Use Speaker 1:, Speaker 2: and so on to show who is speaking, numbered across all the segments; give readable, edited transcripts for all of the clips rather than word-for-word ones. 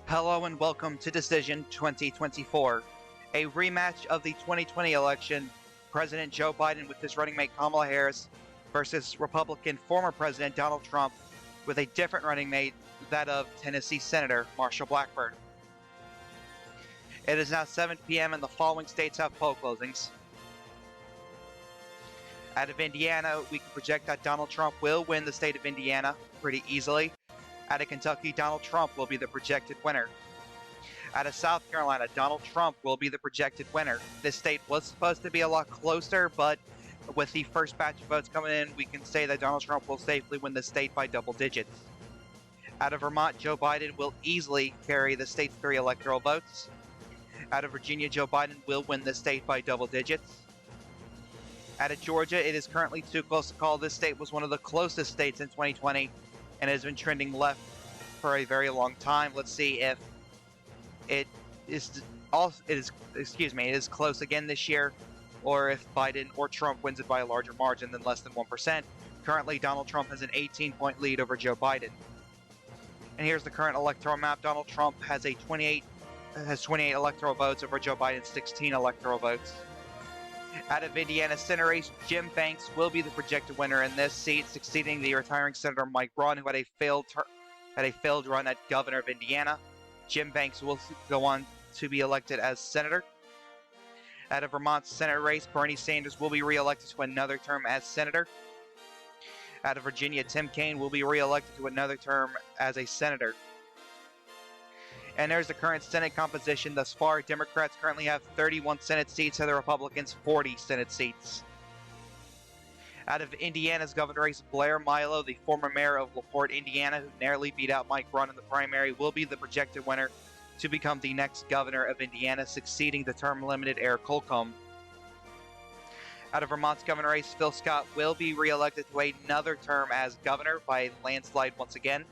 Speaker 1: Hello and welcome to Decision 2024, a rematch of the 2020 election. President Joe Biden with his running mate Kamala Harris versus Republican former President Donald Trump with a different running mate, that of Tennessee Senator Marsha Blackburn. It is now 7 p.m. and the following states have poll closings. Out of Indiana, we can project that Donald Trump will win the state of Indiana pretty easily. Out of Kentucky, Donald Trump will be the projected winner. Out of South Carolina, Donald Trump will be the projected winner. This state was supposed to be a lot closer, but with the first batch of votes coming in, we can say that Donald Trump will safely win the state by double digits. Out of Vermont, Joe Biden will easily carry the state's 3 electoral votes. Out of Virginia, Joe Biden will win the state by double digits. Out of Georgia, it is currently too close to call. This state was one of the closest states in 2020 and has been trending left for a very long time. Let's see if it is close again this year, or if Biden or Trump wins it by a larger margin than less than 1%. Currently, Donald Trump has an 18-point lead over Joe Biden. And here's the current electoral map. Donald Trump has 28 electoral votes over Joe Biden's 16 electoral votes. Out of Indiana Senate race, Jim Banks will be the projected winner in this seat, succeeding the retiring Senator Mike Braun, who had a failed run at governor of Indiana. Jim Banks will go on to be elected as senator. Out of Vermont's Senate race, Bernie Sanders will be re-elected to another term as senator. Out of Virginia, Tim Kaine will be re-elected to another term as a senator. And there's the current Senate composition thus far. Democrats currently have 31 Senate seats and the Republicans 40 Senate seats. Out of Indiana's governor race, Blair Milo, the former mayor of LaPorte, Indiana, who narrowly beat out Mike Braun in the primary, will be the projected winner to become the next governor of Indiana, succeeding the term-limited Eric Holcomb. Out of Vermont's governor race, Phil Scott will be re-elected to another term as governor by landslide once again.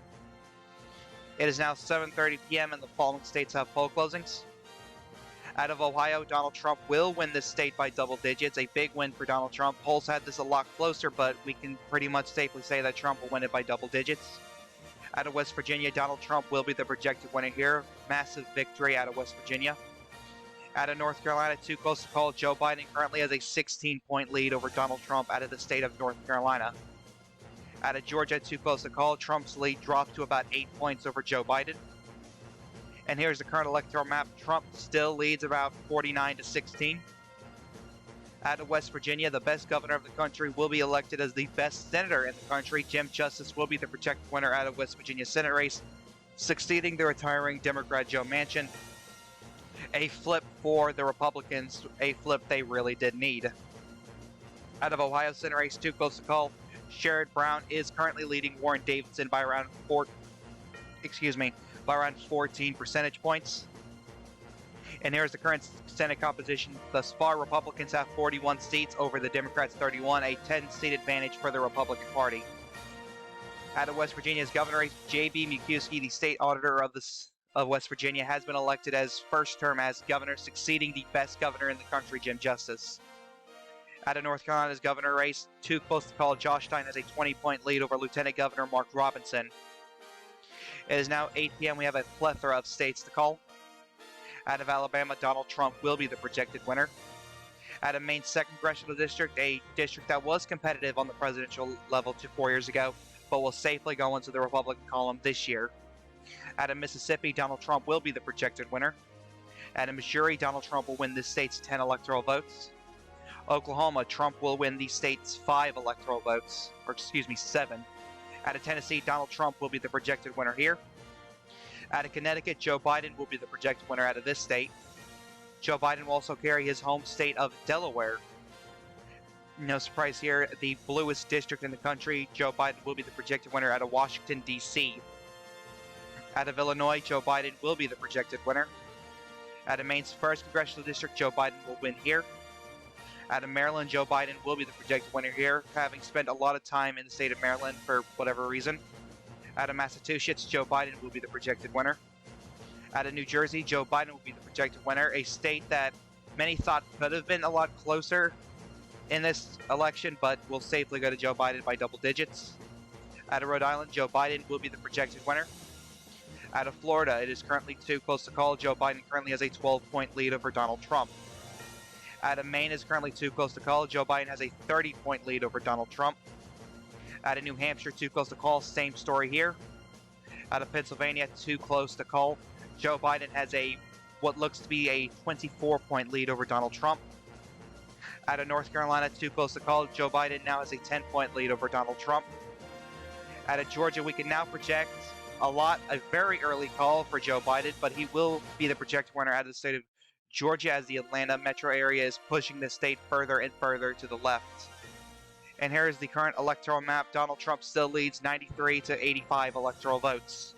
Speaker 1: It is now 7:30 p.m. and the following states have poll closings. Out of Ohio, Donald Trump will win this state by double digits, a big win for Donald Trump. Polls had this a lot closer, but we can pretty much safely say that Trump will win it by double digits. Out of West Virginia, Donald Trump will be the projected winner here. Massive victory out of West Virginia. Out of North Carolina, too close to call, Joe Biden currently has a 16-point lead over Donald Trump out of the state of North Carolina. Out of Georgia, too close to call, Trump's lead dropped to about 8 points over Joe Biden. And here's the current electoral map. Trump still leads about 49-16. Out of West Virginia, the best governor of the country will be elected as the best senator in the country. Jim Justice will be the projected winner out of West Virginia Senate race, succeeding the retiring Democrat Joe Manchin. A flip for the Republicans, a flip they really did need. Out of Ohio Senate race, too close to call, Sherrod Brown is currently leading Warren Davidson by around 14 percentage points. And here's the current Senate composition. Thus far, Republicans have 41 seats over the Democrats 31, a 10-seat advantage for the Republican Party. Out of West Virginia's governor race, J.B. Mikulski, the state auditor of West Virginia, has been elected as first term as governor, succeeding the best governor in the country, Jim Justice. Out of North Carolina's governor race, too close to call, Josh Stein has a 20-point lead over Lieutenant Governor Mark Robinson. It is now 8 p.m. We have a plethora of states to call. Out of Alabama, Donald Trump will be the projected winner. Out of Maine's 2nd Congressional District, a district that was competitive on the presidential level 4 years ago, but will safely go into the Republican column this year. Out of Mississippi, Donald Trump will be the projected winner. Out of Missouri, Donald Trump will win this state's 10 electoral votes. Oklahoma, Trump will win the state's 5 electoral votes, 7. Out of Tennessee, Donald Trump will be the projected winner here. Out of Connecticut, Joe Biden will be the projected winner out of this state. Joe Biden will also carry his home state of Delaware. No surprise here, the bluest district in the country, Joe Biden will be the projected winner out of Washington, D.C. Out of Illinois, Joe Biden will be the projected winner. Out of Maine's 1st Congressional District, Joe Biden will win here. Out of Maryland, Joe Biden will be the projected winner here, having spent a lot of time in the state of Maryland for whatever reason. Out of Massachusetts, Joe Biden will be the projected winner. Out of New Jersey, Joe Biden will be the projected winner, a state that many thought could have been a lot closer in this election, but will safely go to Joe Biden by double digits. Out of Rhode Island, Joe Biden will be the projected winner. Out of Florida, it is currently too close to call. Joe Biden currently has a 12-point lead over Donald Trump. Out of Maine is currently too close to call. Joe Biden has a 30-point lead over Donald Trump. Out of New Hampshire, too close to call. Same story here. Out of Pennsylvania, too close to call. Joe Biden has what looks to be a 24-point lead over Donald Trump. Out of North Carolina, too close to call. Joe Biden now has a 10-point lead over Donald Trump. Out of Georgia, we can now project a very early call for Joe Biden, but he will be the projected winner out of the state of Georgia as the Atlanta metro area is pushing the state further and further to the left. And here is the current electoral map. Donald Trump still leads 93 to 85 electoral votes.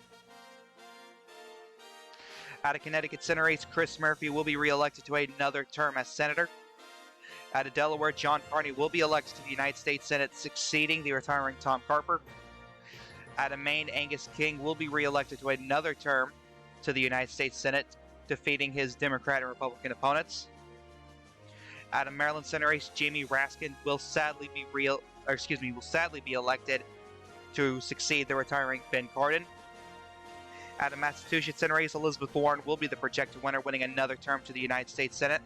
Speaker 1: Out of Connecticut Senate race, Chris Murphy will be re-elected to another term as senator. Out of Delaware, John Carney will be elected to the United States Senate, succeeding the retiring Tom Carper. Out of Maine, Angus King will be re-elected to another term to the United States Senate, defeating his Democrat and Republican opponents. Out of Maryland Senate race, Jamie Raskin will sadly be elected to succeed the retiring Ben Cardin. Out of Massachusetts Senate race, Elizabeth Warren will be the projected winner, winning another term to the United States Senate.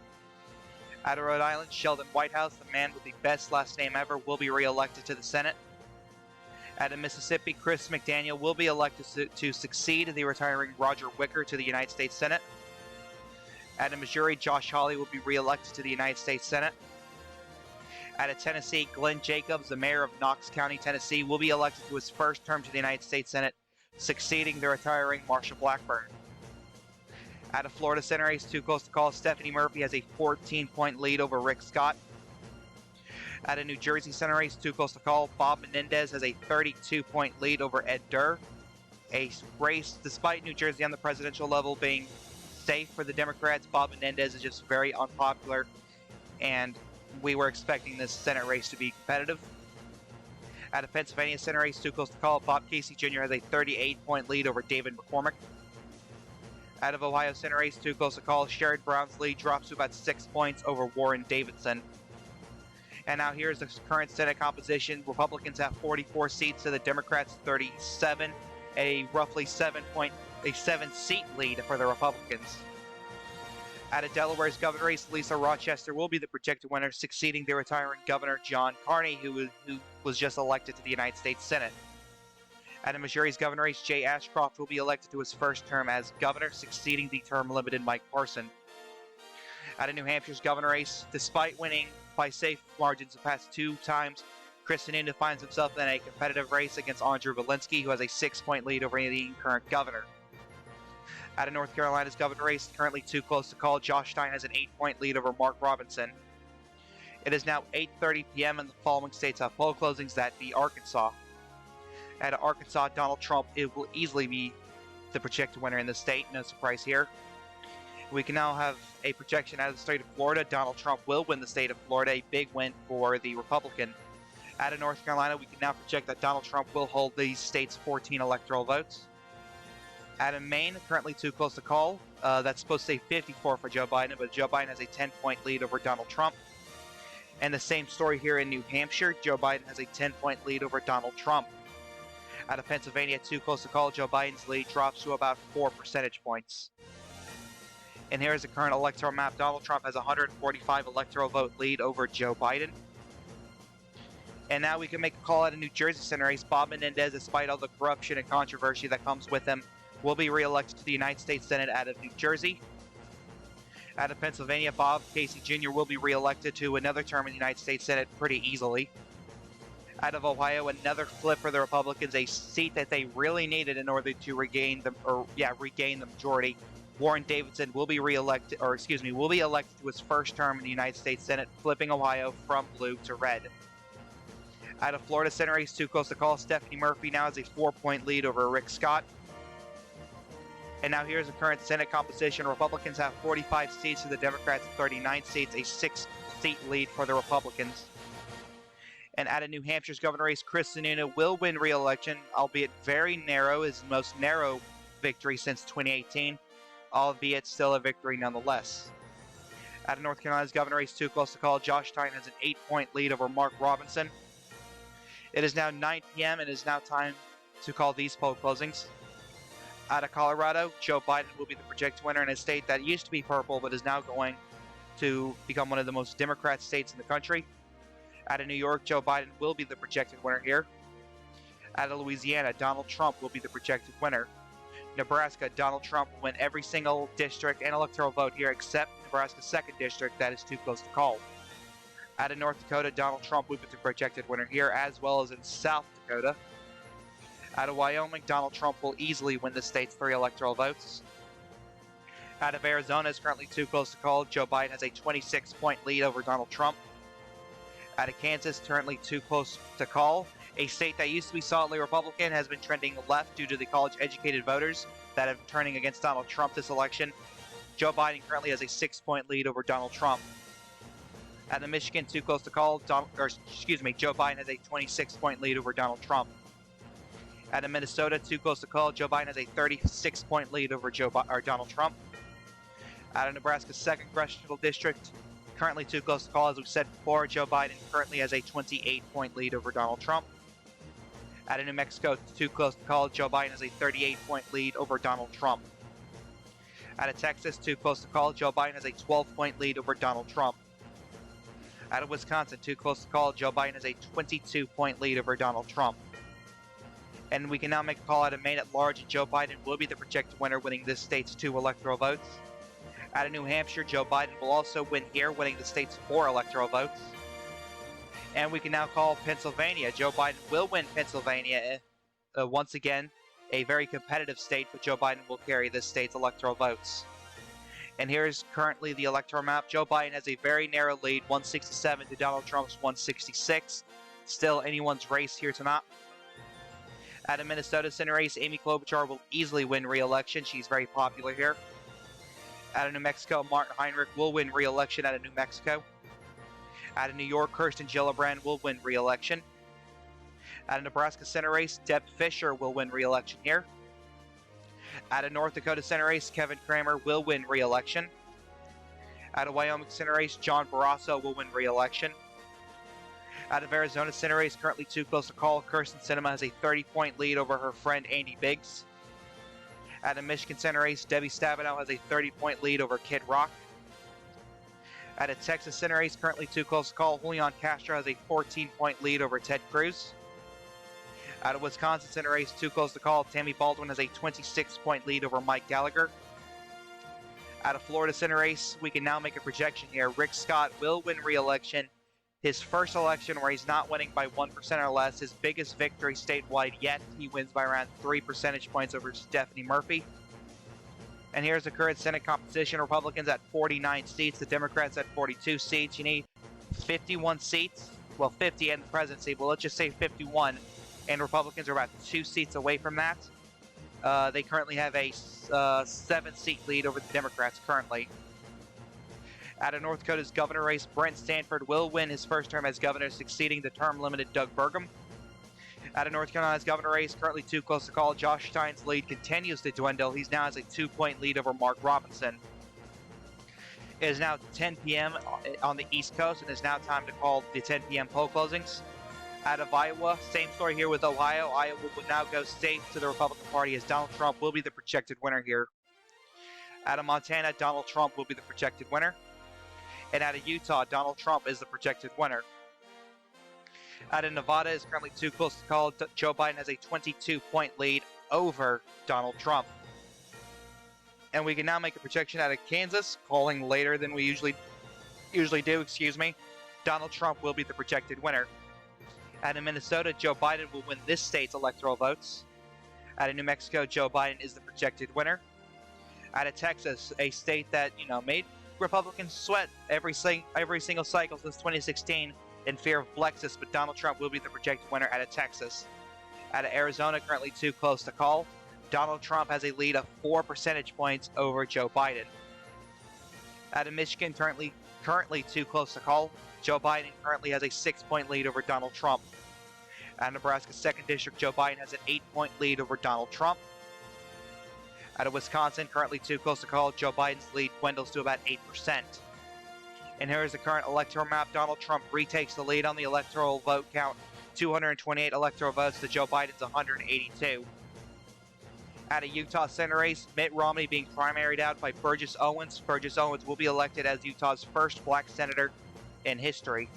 Speaker 1: Out of Rhode Island, Sheldon Whitehouse, the man with the best last name ever, will be re-elected to the Senate. Out of Mississippi, Chris McDaniel will be elected to succeed the retiring Roger Wicker to the United States Senate. Out of Missouri, Josh Hawley will be re-elected to the United States Senate. Out of Tennessee, Glenn Jacobs, the mayor of Knox County, Tennessee, will be elected to his first term to the United States Senate, succeeding the retiring Marsha Blackburn. Out of Florida Senate race, too close to call, Stephanie Murphy has a 14-point lead over Rick Scott. Out of New Jersey Senate race, too close to call, Bob Menendez has a 32-point lead over Ed Durr. A race, despite New Jersey on the presidential level being safe for the Democrats, Bob Menendez is just very unpopular, and we were expecting this Senate race to be competitive. Out of Pennsylvania Senate race, too close to call, Bob Casey Jr. has a 38-point lead over David McCormick. Out of Ohio Senate race, too close to call, Sherrod Brown's lead drops to about 6 points over Warren Davidson. And now here's the current Senate composition. Republicans have 44 seats to the Democrats 37, a roughly 7-seat lead for the Republicans. Out of Delaware's governor race, Lisa Rochester will be the projected winner, succeeding the retiring Governor John Carney, who was just elected to the United States Senate. Out of Missouri's governor race, Jay Ashcroft will be elected to his first term as governor, succeeding the term-limited Mike Parson. Out of New Hampshire's governor race, despite winning by safe margins the past 2 times, Chris Sununu finds himself in a competitive race against Andrew Volinsky, who has a 6-point lead over the current governor. Out of North Carolina's governor race, currently too close to call, Josh Stein has an 8-point lead over Mark Robinson. It is now 8:30 p.m. and the following states have poll closings. That be Arkansas. Out of Arkansas, Donald Trump will easily be the projected winner in the state. No surprise here. We can now have a projection out of the state of Florida. Donald Trump will win the state of Florida, a big win for the Republican. Out of North Carolina, we can now project that Donald Trump will hold the state's 14 electoral votes. Out of Maine, currently too close to call. That's supposed to say 54 for Joe Biden, but Joe Biden has a 10-point lead over Donald Trump. And the same story here in New Hampshire. Joe Biden has a 10-point lead over Donald Trump. Out of Pennsylvania, too close to call, Joe Biden's lead drops to about 4 percentage points. And here's the current electoral map. Donald Trump has a 145 electoral vote lead over Joe Biden. And now we can make a call out of New Jersey Senate race. Bob Menendez, despite all the corruption and controversy that comes with him, will be re-elected to the United States Senate out of New Jersey. Out of Pennsylvania, Bob Casey Jr. will be re-elected to another term in the United States Senate pretty easily. Out of Ohio, another flip for the Republicans, a seat that they really needed in order to regain the majority. Warren Davidson will be elected to his first term in the United States Senate, flipping Ohio from blue to red. Out of Florida Senate race, too close to call, Stephanie Murphy now has a 4-point lead over Rick Scott. And now here's the current Senate composition. Republicans have 45 seats to the Democrats 39 seats, a 6-seat lead for the Republicans. And out of New Hampshire's governor race, Chris Sununu will win re-election, albeit very narrow, his most narrow victory since 2018, albeit still a victory nonetheless. Out of North Carolina's governor race, too close to call, Josh Stein has an 8-point lead over Mark Robinson. It is now 9 p.m. and it is now time to call these poll closings. Out of Colorado, Joe Biden will be the projected winner in a state that used to be purple but is now going to become one of the most Democrat states in the country. Out of New York, Joe Biden will be the projected winner here. Out of Louisiana, Donald Trump will be the projected winner. Nebraska, Donald Trump will win every single district and electoral vote here except Nebraska's 2nd district that is too close to call. Out of North Dakota, Donald Trump will be the projected winner here, as well as in South Dakota. Out of Wyoming, Donald Trump will easily win the state's 3 electoral votes. Out of Arizona is currently too close to call. Joe Biden has a 26-point lead over Donald Trump. Out of Kansas, currently too close to call. A state that used to be solidly Republican has been trending left due to the college-educated voters that have been turning against Donald Trump this election. Joe Biden currently has a 6-point lead over Donald Trump. Out of Michigan, too close to call. Joe Biden has a 26-point lead over Donald Trump. Out of Minnesota, too close to call. Joe Biden has a 36-point lead over Donald Trump. Out of Nebraska's 2nd congressional district, currently too close to call. As we said before, Joe Biden currently has a 28-point lead over Donald Trump. Out of New Mexico, too close to call. Joe Biden has a 38-point lead over Donald Trump. Out of Texas, too close to call. Joe Biden has a 12-point lead over Donald Trump. Out of Wisconsin, too close to call. Joe Biden has a 22-point lead over Donald Trump. And we can now make a call out of Maine at large, and Joe Biden will be the projected winner, winning this state's 2 electoral votes. Out of New Hampshire, Joe Biden will also win here, winning the state's 4 electoral votes. And we can now call Pennsylvania. Joe Biden will win Pennsylvania once again, a very competitive state, but Joe Biden will carry this state's electoral votes. And here's currently the electoral map. Joe Biden has a very narrow lead, 167 to Donald Trump's 166. Still anyone's race here tonight. Out of Minnesota Senate race, Amy Klobuchar will easily win re-election. She's very popular here. Out of New Mexico, Martin Heinrich will win re-election out of New Mexico. Out of New York, Kirsten Gillibrand will win re-election. Out of Nebraska Senate race, Deb Fischer will win re-election here. Out of North Dakota Senate race, Kevin Cramer will win re-election. Out of Wyoming Senate race, John Barrasso will win re-election. Out of Arizona Senate race, currently too close to call, Kirsten Sinema has a 30-point lead over her friend Andy Biggs. Out of Michigan Senate race, Debbie Stabenow has a 30-point lead over Kid Rock. Out of Texas Senate race, currently too close to call, Julian Castro has a 14-point lead over Ted Cruz. Out of Wisconsin Senate race, too close to call, Tammy Baldwin has a 26-point lead over Mike Gallagher. Out of Florida Senate race, we can now make a projection here. Rick Scott will win re-election. His first election where he's not winning by 1% or less, his biggest victory statewide yet. He wins by around 3 percentage points over Stephanie Murphy. And here's the current Senate composition. Republicans at 49 seats, the Democrats at 42 seats. You need 51 seats, well 50 in the presidency, but let's just say 51. And Republicans are about 2 seats away from that. They currently have a 7-seat lead over the Democrats currently. Out of North Dakota's governor race, Brent Stanford will win his first term as governor, succeeding the term-limited Doug Burgum. Out of North Carolina's governor race, currently too close to call, Josh Stein's lead continues to dwindle. He now has a 2-point lead over Mark Robinson. It is now 10 p.m. on the East Coast, and it's now time to call the 10 p.m. poll closings. Out of Iowa, same story here with Ohio. Iowa will now go safe to the Republican Party as Donald Trump will be the projected winner here. Out of Montana, Donald Trump will be the projected winner. And out of Utah, Donald Trump is the projected winner. Out of Nevada is currently too close to call. Joe Biden has a 22-point lead over Donald Trump. And we can now make a projection out of Kansas, calling later than we usually do, Donald Trump will be the projected winner. Out of Minnesota, Joe Biden will win this state's electoral votes. Out of New Mexico, Joe Biden is the projected winner. Out of Texas, a state that, made Republicans sweat every single cycle since 2016 in fear of Blexit, but Donald Trump will be the projected winner out of Texas. Out of Arizona, currently too close to call, Donald Trump has a lead of 4 percentage points over Joe Biden. Out of Michigan, currently too close to call, Joe Biden currently has a 6-point lead over Donald Trump. Out of Nebraska's 2nd district, Joe Biden has an 8-point lead over Donald Trump. Out of Wisconsin, currently too close to call, Joe Biden's lead dwindles to about 8%. And here is the current electoral map. Donald Trump retakes the lead on the electoral vote count, 228 electoral votes to Joe Biden's 182. At a Utah Senate race, Mitt Romney being primaried out by Burgess Owens. Burgess Owens will be elected as Utah's first black senator in history.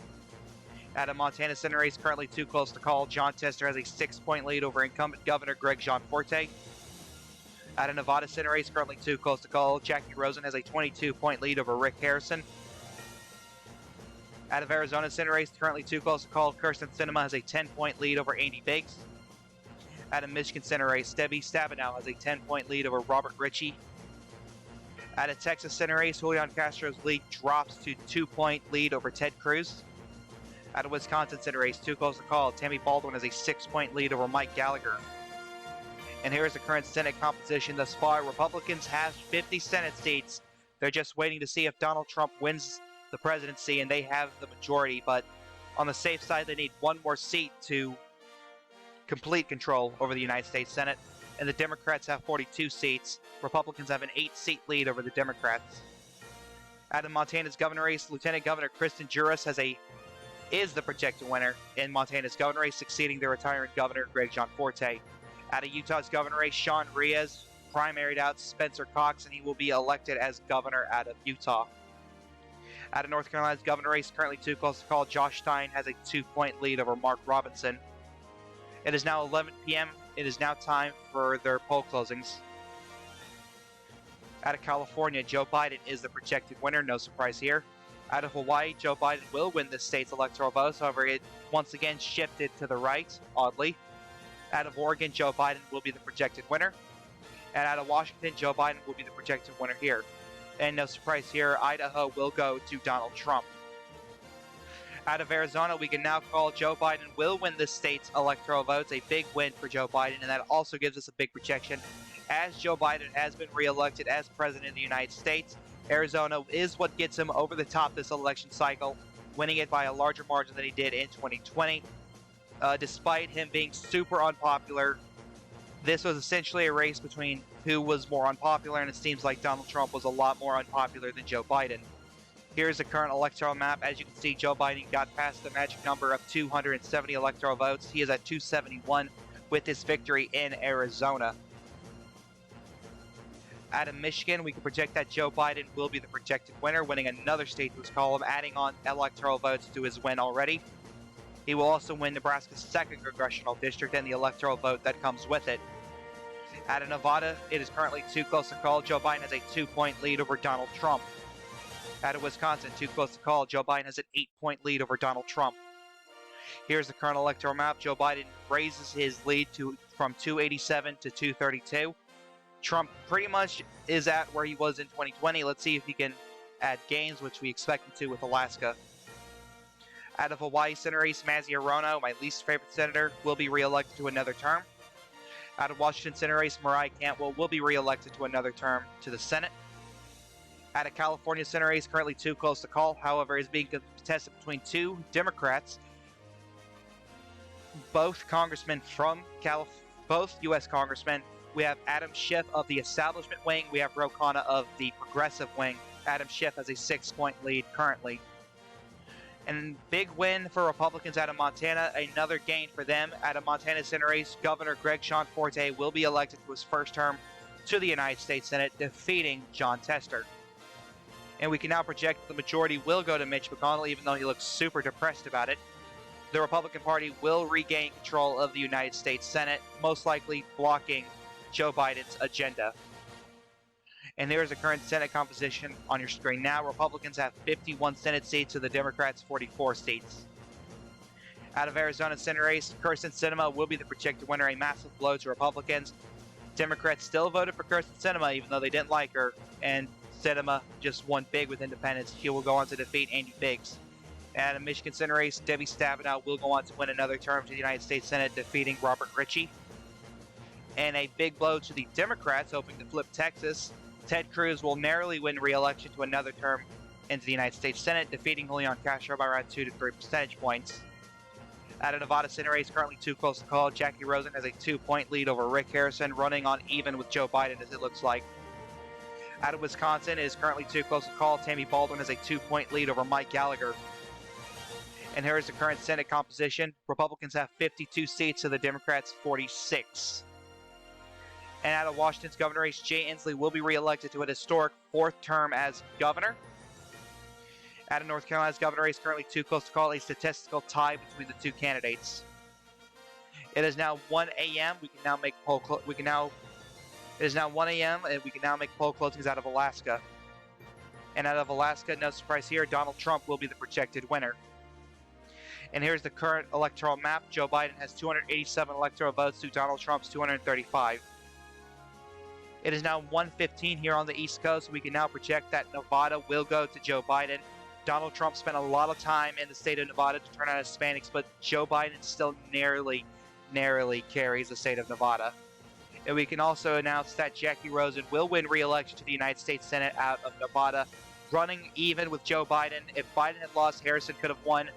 Speaker 1: At a Montana Senate race, currently too close to call, Jon Tester has a 6-point lead over incumbent Governor Greg Gianforte. At a Nevada Senate race, currently too close to call, Jackie Rosen has a 22-point lead over Rick Harrison. Out of Arizona Senate race, currently too close to call, Kyrsten Sinema has a 10-point lead over Andy Biggs. At a Michigan Senate race, Debbie Stabenow has a 10-point lead over Robert Ritchie. At a Texas Senate race, Julian Castro's lead drops to 2-point lead over Ted Cruz. At a Wisconsin Senate race, too close to call, Tammy Baldwin has a 6-point lead over Mike Gallagher. And here is the current Senate composition thus far. Republicans have 50 Senate seats. They're just waiting to see if Donald Trump wins the presidency, and they have the majority. But on the safe side, they need one more seat to complete control over the United States Senate. And the Democrats have 42 seats. Republicans have an 8-seat lead over the Democrats. Out of Montana's governor race, Lieutenant Governor Kristen Juras is the projected winner in Montana's governor race, succeeding the retiring governor Greg Gianforte. Out of Utah's governor race, Sean Reyes primaried out Spencer Cox, and he will be elected as governor out of Utah. Out of North Carolina's governor race, currently too close to call, Josh Stein has a 2-point lead over Mark Robinson. It is now 11 p.m. It is now time for their poll closings. Out of California, Joe Biden is the projected winner, no surprise here. Out of Hawaii, Joe Biden will win the state's electoral votes, however, it once again shifted to the right, oddly. Out of Oregon, Joe Biden will be the projected winner. And out of Washington, Joe Biden will be the projected winner here. And no surprise here, Idaho will go to Donald Trump. Out of Arizona, we can now call Joe Biden will win the state's electoral votes, a big win for Joe Biden, and that also gives us a big projection. As Joe Biden has been reelected as president of the United States, Arizona is what gets him over the top this election cycle, winning it by a larger margin than he did in 2020. Despite him being super unpopular, this was essentially a race between who was more unpopular, and it seems like Donald Trump was a lot more unpopular than Joe Biden. Here's the current electoral map. As you can see, Joe Biden got past the magic number of 270 electoral votes. He is at 271 with his victory in Arizona. Out of Michigan, we can project that Joe Biden will be the projected winner, winning another state to his column, adding on electoral votes to his win already. He will also win Nebraska's 2nd congressional district and the electoral vote that comes with it. Out of Nevada, it is currently too close to call. Joe Biden has a 2-point lead over Donald Trump. Out of Wisconsin, too close to call. Joe Biden has an 8-point lead over Donald Trump. Here's the current electoral map. Joe Biden raises his lead from 287 to 232. Trump pretty much is at where he was in 2020. Let's see if he can add gains, which we expect him to with Alaska. Out of Hawaii Senate race, Mazzei Hirono, my least favorite senator, will be reelected to another term. Out of Washington Senate race, Mariah Cantwell will be reelected to another term to the Senate. Out of California Senate race, currently too close to call, however, is being contested between 2 Democrats, both congressmen from both U.S. congressmen. We have Adam Schiff of the establishment wing. We have Ro Khanna of the progressive wing. Adam Schiff has a 6-point lead currently. And big win for Republicans out of Montana. Another gain for them. Out of Montana Senate race, Governor Greg Gianforte will be elected to his first term to the United States Senate, defeating Jon Tester. And we can now project the majority will go to Mitch McConnell, even though he looks super depressed about it. The Republican Party will regain control of the United States Senate, most likely blocking Joe Biden's agenda. And there's the current Senate composition on your screen now. Republicans have 51 Senate seats, and the Democrats 44 seats. Out of Arizona Senate race, Kyrsten Sinema will be the projected winner, a massive blow to Republicans. Democrats still voted for Kyrsten Sinema, even though they didn't like her, and Sinema just won big with independents. She will go on to defeat Andy Biggs. Out of Michigan Senate race, Debbie Stabenow will go on to win another term to the United States Senate, defeating Robert Ritchie. And a big blow to the Democrats, hoping to flip Texas. Ted Cruz will narrowly win re-election to another term into the United States Senate, defeating Julian Castro by around 2 to 3 percentage points. Out of Nevada Senate race, currently too close to call, Jackie Rosen has a 2-point lead over Rick Harrison, running on even with Joe Biden, as it looks like. Out of Wisconsin, it is currently too close to call. Tammy Baldwin has a 2-point lead over Mike Gallagher. And here is the current Senate composition. Republicans have 52 seats, so the Democrats 46. And out of Washington's governor race, Jay Inslee will be reelected to an historic 4th term as governor. Out of North Carolina's governor race, currently too close to call, a statistical tie between the two candidates. It is now 1 a.m. We can now make poll. It is now 1 a.m. and we can now make poll closings out of Alaska. And out of Alaska, no surprise here, Donald Trump will be the projected winner. And here's the current electoral map. Joe Biden has 287 electoral votes to Donald Trump's 235. It is now 1:15 here on the East Coast. We can now project that Nevada will go to Joe Biden. Donald Trump spent a lot of time in the state of Nevada to turn out Hispanics, but Joe Biden still narrowly carries the state of Nevada. And we can also announce that Jackie Rosen will win re-election to the United States Senate out of Nevada, running even with Joe Biden. If Biden had lost, Harrison could have won,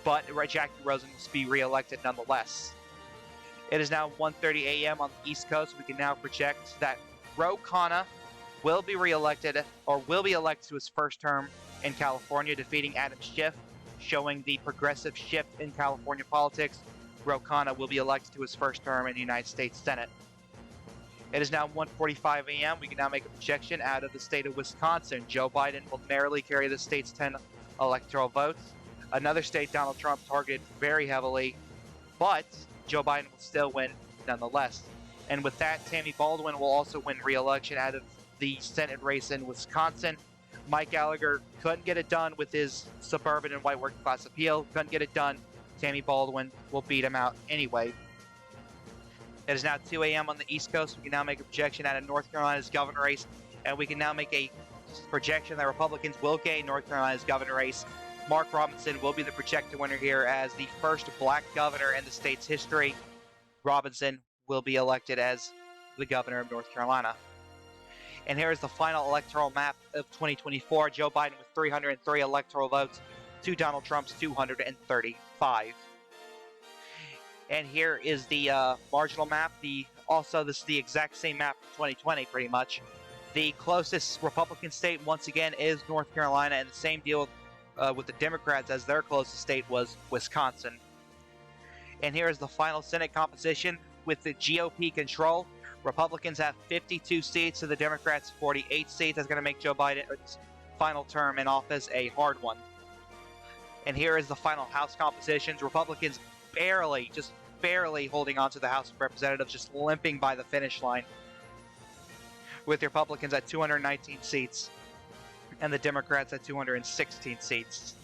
Speaker 1: but Jackie Rosen will be re-elected nonetheless. It is now 1:30 a.m. on the East Coast. We can now project that Ro Khanna will be re-elected, or will be elected to his first term in California, defeating Adam Schiff, showing the progressive shift in California politics. Ro Khanna will be elected to his first term in the United States Senate. It is now 1:45 a.m. We can now make a projection out of the state of Wisconsin. Joe Biden will narrowly carry the state's 10 electoral votes. Another state Donald Trump targeted very heavily, but Joe Biden will still win nonetheless. And with that, Tammy Baldwin will also win re-election out of the Senate race in Wisconsin. Mike Gallagher couldn't get it done with his suburban and white working class appeal. Couldn't get it done. Tammy Baldwin will beat him out anyway. It is now 2 a.m. on the East Coast. We can now make a projection out of North Carolina's governor race, and we can now make a projection that Republicans will gain North Carolina's governor race. Mark Robinson will be the projected winner here as the first black governor in the state's history. Robinson will be elected as the governor of North Carolina. And here is the final electoral map of 2024. Joe Biden with 303 electoral votes to Donald Trump's 235. And here is the marginal map. This is the exact same map from 2020, pretty much. The closest Republican state, once again, is North Carolina, and the same deal with the Democrats, as their closest state was Wisconsin. And here is the final Senate composition with the GOP control. Republicans have 52 seats, so the Democrats 48 seats. That's going to make Joe Biden's final term in office a hard one. And here is the final House compositions. Republicans just barely holding on to the House of Representatives, just limping by the finish line, with the Republicans at 219 seats and the Democrats at 216 seats.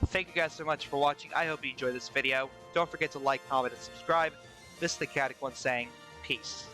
Speaker 1: Thank you guys so much for watching. I hope you enjoyed this video. Don't forget to like, comment, and subscribe. This is the Chaotic One saying peace.